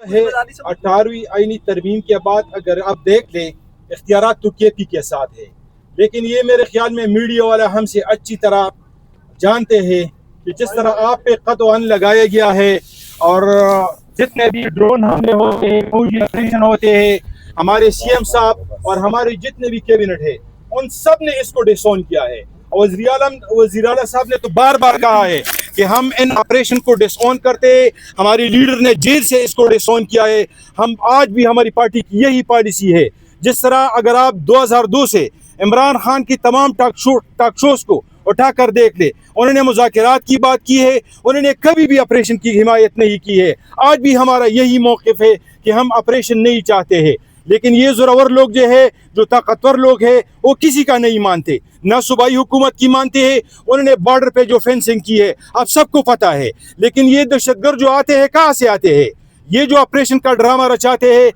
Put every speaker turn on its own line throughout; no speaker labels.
ہے 18ویں آئینی ترمیم کے بعد اگر آپ دیکھ لیں اختیارات تو کے پی کے ساتھ ہے، لیکن یہ میرے خیال میں میڈیا والا ہم سے اچھی طرح جانتے ہیں کہ جس طرح آپ پہ قطع و عن لگایا گیا ہے اور جتنے بھی ڈرون حملے ہوتے ہیں، فوجی آپریشن ہوتے ہیں، ہمارے سی ایم صاحب اور ہمارے جتنے بھی کیبنٹ ہے ان سب نے اس کو ڈسون کیا ہے۔ وزیر اعلیٰ صاحب نے تو بار بار کہا ہے کہ ہم ان آپریشن کو ڈس آن کرتے ہیں، ہماری لیڈر نے جیل سے اس کو ڈس آن کیا ہے۔ ہم آج بھی ہماری پارٹی کی یہی پالیسی ہے۔ جس طرح اگر آپ 2002 سے عمران خان کی تمام ٹاک شوز کو اٹھا کر دیکھ لے، انہوں نے مذاکرات کی بات کی ہے، انہوں نے کبھی بھی آپریشن کی حمایت نہیں کی ہے۔ آج بھی ہمارا یہی موقف ہے کہ ہم آپریشن نہیں چاہتے ہیں، لیکن یہ زورور لوگ جو ہے، جو طاقتور لوگ ہیں، وہ کسی کا نہیں مانتے، نہ صوبائی حکومت کی مانتے ہیں۔ انہوں نے بارڈر پہ جو فینسنگ کی ہے آپ سب کو پتہ ہے، لیکن یہ دہشت گرد جو آتے ہیں کہاں سے آتے ہیں؟ یہ جو آپریشن کا ڈرامہ رچاتے ہیں،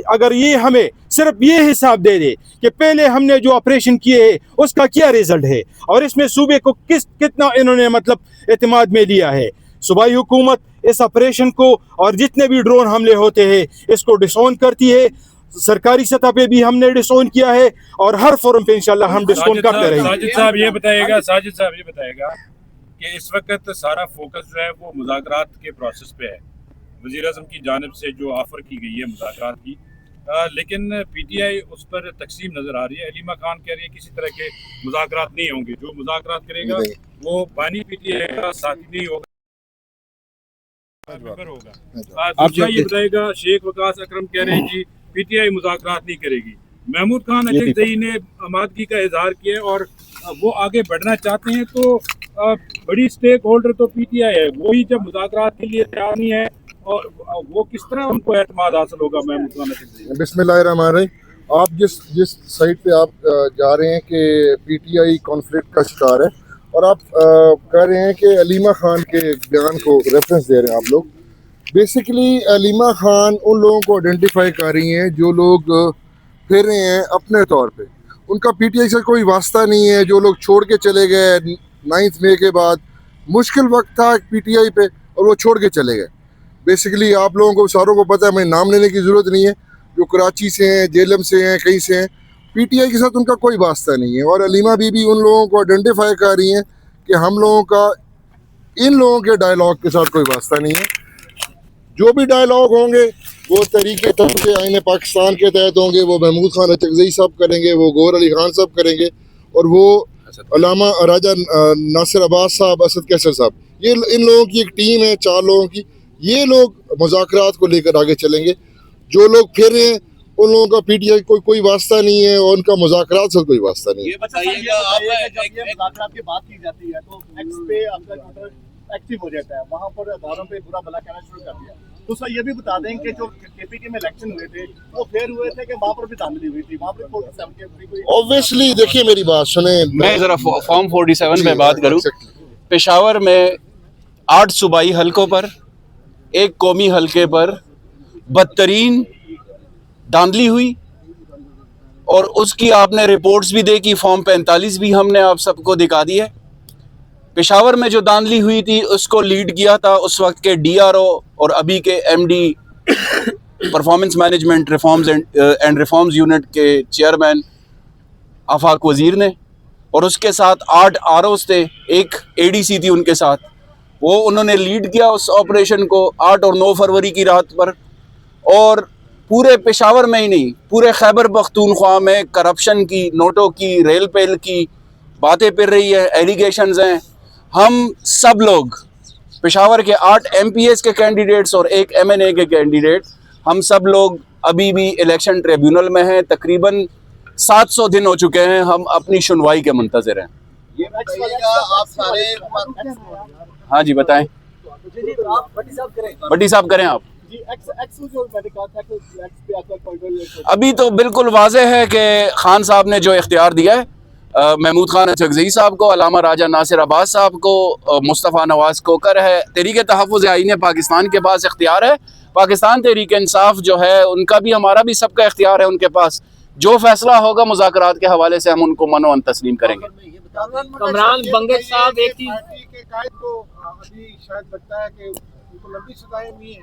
اگر یہ ہمیں صرف یہ حساب دے دے کہ پہلے ہم نے جو آپریشن کیے ہیں اس کا کیا رزلٹ ہے اور اس میں صوبے کو کتنا انہوں نے اعتماد میں لیا ہے۔ صوبائی حکومت اس آپریشن کو اور جتنے بھی ڈرون حملے ہوتے ہیں اس کو ڈس آن کرتی ہے۔ سرکاری سطح پہ بھی ہم نے ڈس آن کیا ہے اور ہر فورم پہ انشاءاللہ ہم ڈس آن کرتے رہیں گے۔
ساجد صاحب یہ بتائے گا کہ اس وقت سارا فوکس جو ہے وہ مذاکرات کے پروسیس پہ ہے، وزیر اعظم کی جانب سے جو آفر کی گئی ہے مذاکرات کی، لیکن پی ٹی آئی اس پر تقسیم نظر آ رہی ہے۔ علیمہ خان کہہ رہی ہے کسی طرح کے مذاکرات نہیں ہوں گے، جو مذاکرات کرے گا وہ بانی پی ٹی آئی کا ساتھی نہیں ہوگا، ممبر ہوگا۔ دوسرا یہ بتائے گا، شیخ وقاص اکرم کہہ رہے ہیں جی پی ٹی آئی مذاکرات نہیں کرے گی۔ محمود خان اچکزئی نے آمادگی کا اظہار کیا اور وہ آگے بڑھنا چاہتے ہیں، تو بڑی سٹیک ہولڈر تو پی ٹی آئی ہے، وہی جب مذاکرات کے لیے تیار نہیں ہے اور وہ کس طرح ان کو اعتماد حاصل ہوگا؟ محمود خان اچکزئی،
بسم اللہ الرحمن الرحیم۔ آپ جس سائٹ پہ آپ جا رہے ہیں کہ پی ٹی آئی کانفلکٹ کا شکار ہے، اور آپ کہہ رہے ہیں کہ علیمہ خان کے بیان کو ریفرنس دے رہے ہیں آپ لوگ، بیسیکلی علیمہ خان ان لوگوں کو آئیڈینٹیفائی کر رہی ہیں جو لوگ پھر رہے ہیں اپنے طور پہ، ان کا پی ٹی آئی سے کوئی واسطہ نہیں ہے۔ جو لوگ چھوڑ کے چلے گئے 9 مئی کے بعد، مشکل وقت تھا پی ٹی آئی پہ اور وہ چھوڑ کے چلے گئے۔ بیسیکلی آپ لوگوں کو ساروں کو پتہ ہے، میں نام لینے کی ضرورت نہیں ہے، جو کراچی سے ہیں، جیلم سے ہیں، کہیں سے ہیں، پی ٹی آئی کے ساتھ ان کا کوئی واسطہ نہیں ہے۔ اور علیمہ بی بھی ان لوگوں کو آئیڈینٹیفائی کر رہی ہیں کہ ہم لوگوں کا ان لوگوں کے ڈائلاگ کے ساتھ کوئی واسطہ نہیں ہے۔ جو بھی ڈائلاگ ہوں گے وہ طریقے طرف سے آئین پاکستان کے تحت ہوں گے، وہ محمود خان اچکزئی صاحب کریں گے، وہ گور علی خان صاحب کریں گے، اور وہ علامہ راجہ ناصر عباس صاحب، اسد کیسر صاحب، یہ ان لوگوں کی ایک ٹیم ہے 4 لوگوں کی۔ یہ لوگ مذاکرات کو لے کر آگے چلیں گے۔ جو لوگ پھر رہے ہیں ان لوگوں کا پی ٹی آئی کوئی واسطہ نہیں ہے اور ان کا مذاکرات سے کوئی واسطہ نہیں ہے۔
یہ بتائیے گا جب یہ مذاکرات کی بات کی جاتی ہے تو ایکس پہ آپ کا ٹویٹر ایکٹیو ہو جاتا ہے، وہاں پر اداروں پہ برا بھلا کہنا شروع کر دیا۔ تو سر یہ بھی بتا دیں کہ جو کے پی کے میں الیکشن ہوئے تھے وہ پھر ہوئے تھے کہ وہاں پر بھی دھاندلی ہوئی تھی، وہاں پر 47
اوبویسلی دیکھیے میری بات سنیں،
میں ذرا فارم 47 پہ بات کروں۔ پشاور میں 8 صوبائی حلقوں پر، 1 قومی حلقے پر بدترین دھاندلی ہوئی، اور اس کی آپ نے رپورٹس بھی دیکھی، فارم 45 بھی ہم نے آپ سب کو دکھا دی ہے۔ پشاور میں جو دھاندلی ہوئی تھی اس کو لیڈ کیا تھا اس وقت کے ڈی آر او اور ابھی کے M D performance management and reforms unit کے چیئرمین آفاق وزیر نے، اور اس کے ساتھ 8 آر اوز تھے، 1 اے ڈی سی تھی ان کے ساتھ، وہ انہوں نے لیڈ کیا اس آپریشن کو 8 اور 9 فروری کی رات پر۔ اور پورے پشاور میں ہی نہیں، پورے خیبر پختونخوا میں کرپشن کی، نوٹوں کی، ریل پیل کی باتیں پھر رہی ہے، ایلیگیشنز ہیں۔ ہم سب لوگ پشاور کے 8 ایم پی ایس کے کینڈیڈیٹس اور 1 ایم این اے کے کینڈیڈیٹ، ہم سب لوگ ابھی بھی الیکشن ٹریبیونل میں ہیں، تقریباً 700 دن ہو چکے ہیں، ہم اپنی سنوائی کے منتظر ہیں۔ ہاں جی بتائیں، بٹی صاحب کریں آپ۔ ابھی تو بالکل واضح ہے کہ خان صاحب نے جو اختیار دیا ہے محمود خان اچکزئی صاحب کو، علامہ راجہ ناصر عباس صاحب کو، مصطفیٰ نواز کوکر ہے، تحریک تحفظ آئین پاکستان کے پاس اختیار ہے، پاکستان تحریک انصاف جو ہے ان کا بھی، ہمارا بھی، سب کا اختیار ہے ان کے پاس۔ جو فیصلہ ہوگا مذاکرات کے حوالے سے ہم ان کو منو ان تسلیم کریں گے۔
کمران بنگش صاحب ایک چیز
کے قائد کو ابھی شاید لگتا ہے کہ ان کو لمبی سزائیں ہوئی ہیں،